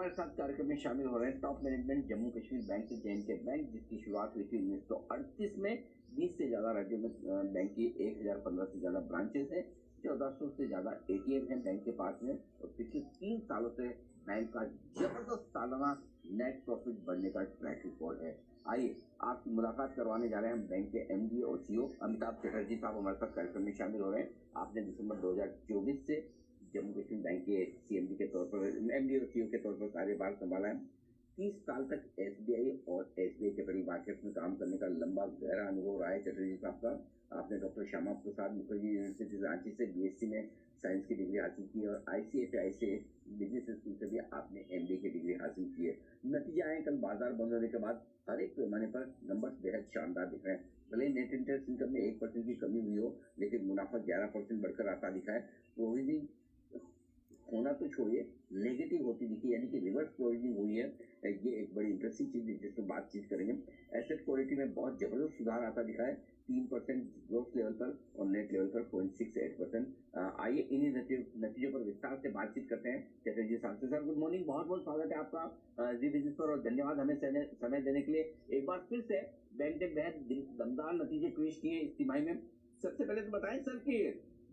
हमारे साथ कार्यक्रम में शामिल हो रहे हैं top management Jammu Kashmir bank से J&K बैंक, जिसकी शुरुआत हुई थी 1938 में। 20 से ज्यादा राज्यों में बैंक की 1015 से ज्यादा ब्रांचेस हैं, 1400 से ज्यादा ATM हैं बैंक के पास में, और पिछले 3 सालों से बैंक का जबरदस्त सालाना नेट प्रॉफिट बढ़ने का ट्रैक रिकॉर्ड है। आइए आपकी मुलाकात करवाने जा रहे हैं हम बैंक के MD और CEO अमिताभ चटर्जी साहब हमारे साथ कार्यक्रम में शामिल हो रहे हैं। आपने दिसंबर 2024 से जम्मू कश्मीर बैंक के CMD के तौर पर, MD और CEO के तौर पर कार्यभार संभाला है। 30 साल तक SBI और SBI कैपिटल मार्केट्स में काम करने का लंबा गहरा अनुभव रहा है चटर्जी साहब का। आपने डॉक्टर श्यामा प्रसाद मुखर्जी यूनिवर्सिटी रांची से BSc में साइंस की डिग्री हासिल की और ICAI से बिजनेस स्कूल से भी आपने MBA की डिग्री हासिल की है। नतीजे आए कल बाजार बंद होने के बाद हर एक पैमाने पर नंबर बेहद शानदार दिख रहे हैं। भले नेट इंटरेस्ट इनकम में 1% की कमी हुई हो, लेकिन मुनाफा 11% बढ़कर आता दिखा है। प्रोविजनिंग होना तो छोड़िए, नेगेटिव होती दिखी, यानी कि रिवर्स प्रोविजनिंग हुई है। ये एक बड़ी इंटरेस्टिंग चीज है जिस पर बातचीत करेंगे। एसेट क्वालिटी में बहुत जबरदस्त सुधार आता दिखा है, 3% ग्रोथ लेवल पर और नेट लेवल पर 0.68%। आइए इन्हीं नतीजों पर विस्तार से बातचीत करते हैं चटर्जी साहब से। सर गुड मॉर्निंग, बहुत बहुत स्वागत है आपका जी बिजनेस पर, और धन्यवाद हमें समय देने के लिए। एक बार फिर से बैंक ने बेहद दमदार नतीजे पेश किए इस तिमाही में। सबसे पहले तो बताएं सर कि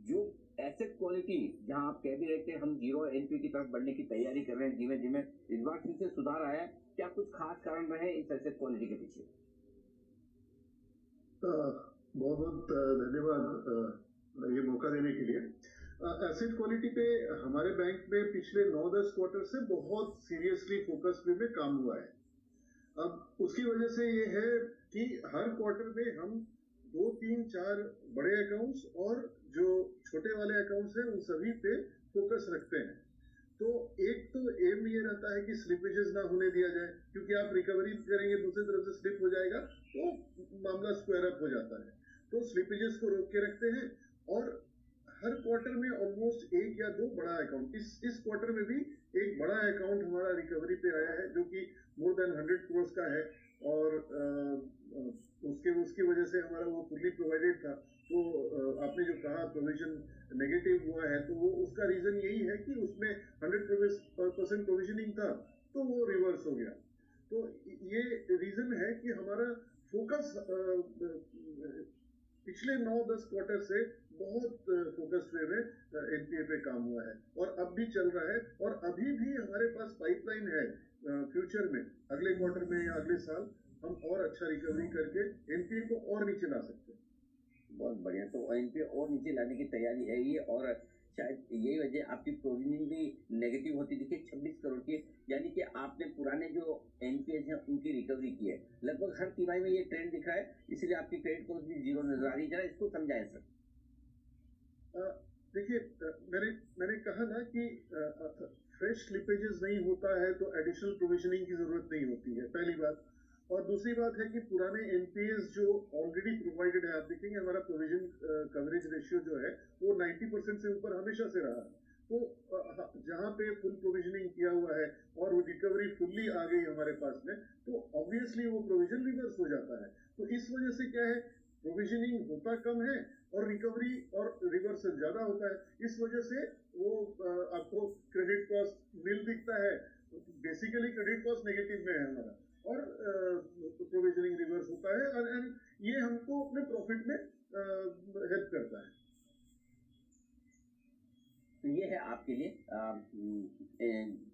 जो एसेट क्वालिटी, जहां आप कह भी रहे थे हम 0 NPA की तरफ बढ़ने की तैयारी कर रहे हैं धीमे धीमे, इस बार फिर से सुधार आया है, क्या कुछ खास कारण रहे इस एसेट क्वालिटी के पीछे? बहुत बहुत धन्यवाद ये मौका देने के लिए। एसेट क्वालिटी पे हमारे बैंक में पिछले 9-10 क्वार्टर से बहुत सीरियसली फोकस में काम हुआ है। अब उसकी वजह से ये है कि हर क्वार्टर में हम 2, 3, 4 बड़े अकाउंट्स और जो छोटे वाले अकाउंट्स हैं उन सभी पे फोकस रखते हैं। तो एक तो एम ये रहता है कि स्लिपेजेस ना होने दिया जाए, क्योंकि आप रिकवरी करेंगे दूसरी तरफ से स्लिप हो जाएगा तो मामला स्क्वायर अप हो जाता है। तो स्लिपेजेस को रोक के रखते हैं और हर क्वार्टर में ऑलमोस्ट 1 या 2 बड़ा अकाउंट, इस क्वार्टर में भी एक बड़ा अकाउंट हमारा रिकवरी पे आया है जो कि मोर देन 100 करोड़ का है, और उसकी वजह से हमारा वो फुल्ली प्रोवाइडेड था। तो आपने जो कहा प्रोविजन नेगेटिव हुआ है, तो वो उसका रीजन यही है कि उसमें 100% प्रोविजनिंग था तो वो रिवर्स हो गया। तो ये रीजन है कि हमारा फोकस पिछले 9-10 क्वार्टर से बहुत फोकस वे में NPA पे काम हुआ है और अब भी चल रहा है, और अभी भी हमारे पास पाइपलाइन है फ्यूचर में, अगले क्वार्टर में या अगले साल हम और अच्छा रिकवरी करके NPA को और नीचे ला सकते हैं। बहुत बढ़िया, तो NPA और नीचे लाने की तैयारी है ये, और शायद यही वजह आपकी प्रोविजनिंग भी नेगेटिव होती दिखी 26 करोड़ की, यानी कि आपने पुराने जो NPA हैं उनकी रिकवरी की है। लगभग हर तिमाही में ये ट्रेंड दिख रहा है, इसलिए आपकी क्रेडिट कॉस्ट भी 0 नजर आ रही है। जरा इसको समझाएं सर। देखिए, मैंने कहा ना कि फ्रेश स्लिपेजेस नहीं होता है तो एडिशनल प्रोविजनिंग की जरूरत नहीं होती है, पहली बात। और दूसरी बात है कि पुराने NPAs जो ऑलरेडी प्रोवाइडेड है, आप देखेंगे हमारा प्रोविजन कवरेज रेशियो जो है वो 90% से ऊपर हमेशा से रहा है। तो जहां पे फुल प्रोविजनिंग किया हुआ है और वो रिकवरी फुल्ली आ गई हमारे पास में, तो ऑब्वियसली वो प्रोविजन रिवर्स हो जाता है। तो इस वजह से क्या है, प्रोविजनिंग होता कम है और रिकवरी और रिवर्सल ज्यादा होता है। इस वजह से वो आपको क्रेडिट कॉस्ट नील दिखता है। बेसिकली क्रेडिट कॉस्ट नेगेटिव में है हमारा, और प्रोविजनिंग रिवर्स होता है, और ये हमको अपने प्रॉफिट में हेल्प करता है। तो ये है आपके लिए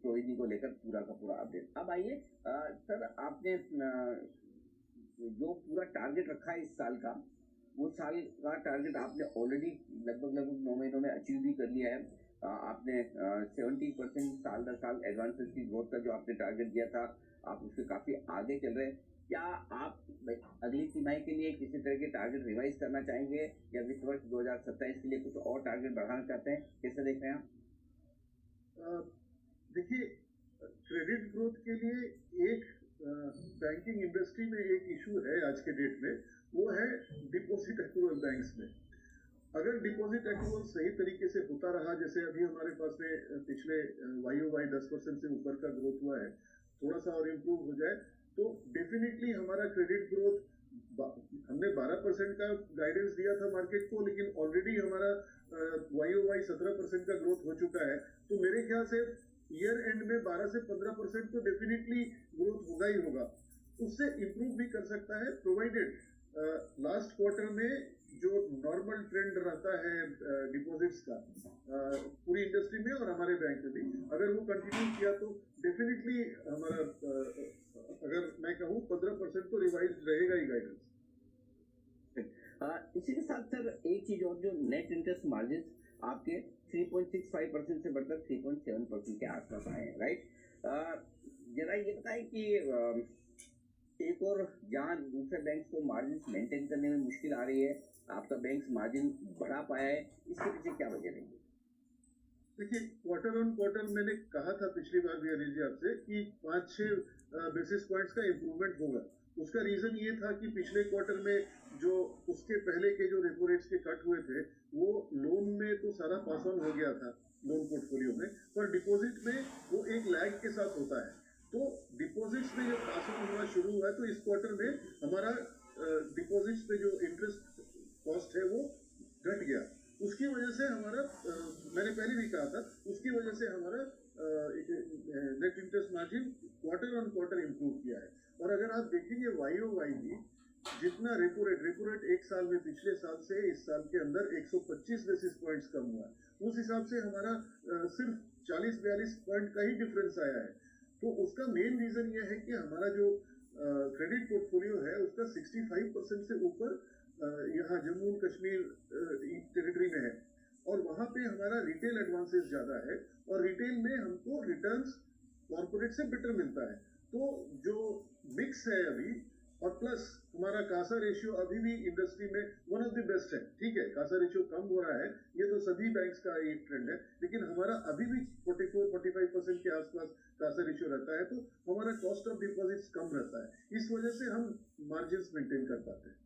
प्रोविजनिंग को लेकर पूरा का पूरा अपडेट। अब आइए सर, आपने जो पूरा टारगेट रखा है इस साल का, वो साल का टारगेट आपने ऑलरेडी लगभग 9 महीनों में अचीव भी कर लिया है। आपने 70% साल दर साल एडवांसेस की ग्रोथ का जो आपने टारगेट दिया था, आप उससे काफी आगे चल रहे हैं। क्या आप अगली तिमाही के लिए किसी तरह के टारगेट रिवाइज करना चाहेंगे, या वित्त वर्ष 2027 के लिए कुछ और टारगेट बढ़ाना चाहते हैं? कैसे देख रहे हैं आप? देखिए, क्रेडिट ग्रोथ के लिए एक बैंकिंग इंडस्ट्री में एक इशू है आज के डेट में, वो है डिपॉजिट अप्रूवल बैंक्स में। अगर डिपॉजिट अप्रूवल सही तरीके से होता रहा, जैसे अभी हमारे पास में पिछले YOY 10% से ऊपर का ग्रोथ हुआ है, थोड़ा सा और इम्प्रूव हो जाए तो डेफिनेटली हमारा क्रेडिट ग्रोथ, हमने 12% का गाइडेंस दिया था मार्केट को, लेकिन ऑलरेडी हमारा YOY 17% का ग्रोथ हो चुका है। तो मेरे ख्याल से ईयर एंड में 12 से 15% तो डेफिनेटली ग्रोथ होगा ही होगा। उससे इम्प्रूव भी कर सकता है, प्रोवाइडेड लास्ट क्वार्टर में जो नॉर्मल ट्रेंड रहता है डिपॉजिट्स का पूरी इंडस्ट्री में और हमारे बैंक में भी, अगर वो कंटिन्यू किया तो डेफिनेटली हमारा अगर मैं कहूँ 15% तो रिवाइज रहेगा ही गाइडेंस। इसी के साथ सर एक चीज और, जो नेट इंटरेस्ट मार्जिन आपके 3.65% से बढ़कर 3.7% के आसपास आए हैं, राइट? जरा ये बताएं कि एक और जहाँ दूसरे बैंक को मार्जिन मेंटेन करने में मुश्किल आ रही है, आपका बैंक मार्जिन बढ़ा पाया है, इसके पीछे क्या वजह रही है? देखिए, क्वार्टर ऑन क्वार्टर मैंने कहा था पिछली बार भी अनिल जी आपसे कि 5-6 बेसिस पॉइंट्स का इम्प्रूवमेंट होगा। उसका रीजन ये था कि पिछले क्वार्टर में जो उसके पहले के जो रेपो रेट्स के कट हुए थे वो लोन में तो सारा पास ऑन हो गया था लोन पोर्टफोलियो में, पर डिपॉजिट में वो एक लैग के साथ होता है। तो डिपॉजिट्स में जब पास ऑन होना शुरू हुआ है तो इस क्वार्टर में हमारा डिपॉजिट्स पे जो इंटरेस्ट कॉस्ट है वो घट गया। उसकी वजह से हमारा मैंने पहले भी कहा था, उसकी वजह से हमारा net interest margin quarter on quarter improve किया है। और अगर आप देखेंगे YOY भी, जितना रेपो रेट एक साल में पिछले साल से इस साल के अंदर 125 बेसिस पॉइंट्स कम हुआ है, उस हिसाब से हमारा सिर्फ 40-42 पॉइंट का ही डिफरेंस आया है। तो उसका मेन रीजन यह है कि हमारा जो क्रेडिट पोर्टफोलियो है उसका 65% से ऊपर यहाँ जम्मू एंड कश्मीर टेरिटरी में है, और वहाँ पे हमारा रिटेल एडवांसेस ज्यादा है, और रिटेल में हमको रिटर्न्स कॉर्पोरेट से बेटर मिलता है। तो जो मिक्स है अभी, और प्लस हमारा कासा रेशियो अभी भी इंडस्ट्री में वन ऑफ द बेस्ट है। ठीक है, कासा रेशियो कम हो रहा है, ये तो सभी बैंक्स का एक ट्रेंड है, लेकिन हमारा अभी भी 44-45% के आसपास कासा रेशियो रहता है, तो हमारा कॉस्ट ऑफ डिपॉजिट्स कम रहता है। इस वजह से हम मार्जिन मेंटेन कर पाते हैं।